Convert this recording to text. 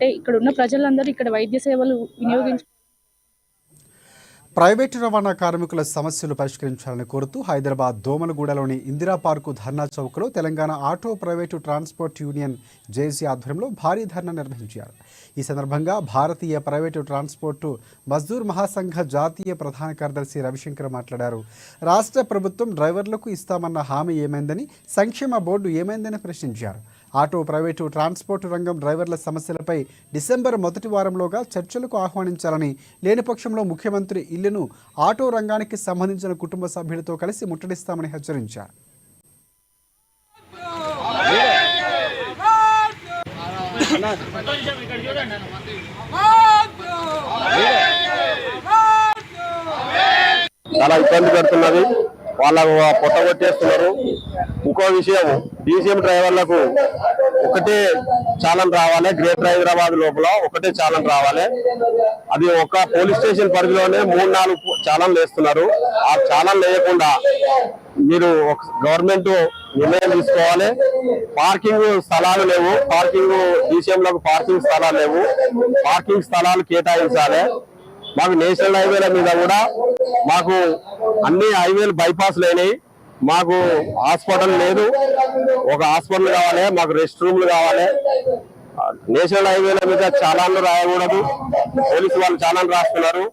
ఇక్కడ ఉన్న ప్రజలందరూ ఇక్కడ వైద్య సేవలు వినియోగించు ప్రైవేటు రవాణా కార్మికుల సమస్యలు పరిష్కరించాలని కోరుతూ హైదరాబాద్ దోమలగూడలోని ఇందిరా పార్కు ధర్నా చౌక్లో Telangana auto private transport union JAC ఆధ్వర్యంలో భారీ ధర్నా నిర్వహించారు. ఈ సందర్భంగా భారతీయ ప్రైవేటు ట్రాన్స్పోర్టు మజ్దూర్ మహాసంఘ జాతీయ ప్రధాన కార్యదర్శి రవిశంకర్ మాట్లాడారు. రాష్ట్ర ప్రభుత్వం డ్రైవర్లకు ఇస్తామన్న హామీ ఏమైందని, సంక్షేమ బోర్డు ఏమైందని ప్రశ్నించారు. ఆటో ప్రైవేటు ట్రాన్స్పోర్ట్ రంగం డ్రైవర్ల సమస్యలపై డిసెంబర్ మొదటి వారంలోగా చర్చలకు ఆహ్వానించాలని, లేని పక్షంలో ముఖ్యమంత్రి ఇల్లును ఆటో రంగానికి సంబంధించిన కుటుంబ సభ్యులతో కలిసి ముట్టడిస్తామని హెచ్చరించారు. చాలా ఇబ్బంది పెడుతున్నది, వాళ్ళకు పొట్టగొట్టేస్తున్నారు. ఇంకో విషయం, డీసీఎం డ్రైవర్లకు ఒకటే చాలన్ రావాలి, గ్రేటర్ హైదరాబాద్ లోపల ఒకటే చాలన్ రావాలి. అది ఒక పోలీస్ స్టేషన్ పరిధిలోనే 3-4 చాలన్లు వేస్తున్నారు. ఆ చాలన్ వేయకుండా మీరు గవర్నమెంట్ నిర్ణయం తీసుకోవాలి. పార్కింగ్ స్థలాలు లేవు, డీసీఎంలకు పార్కింగ్ స్థలాలు లేవు, పార్కింగ్ స్థలాలు కేటాయించాలి. మాకు నేషనల్ హైవేల మీద కూడా మాకు అన్ని హైవేలు బైపాస్ లేని, మాకు హాస్పిటల్ లేదు, ఒక హాస్పిటల్ కావాలి, మాకు రెస్ట్ రూమ్లు కావాలి. నేషనల్ హైవేల మీద చాలాన్లు రాయకూడదు, పోలీసు వాళ్ళు చాలాన్లు రాస్తున్నారు.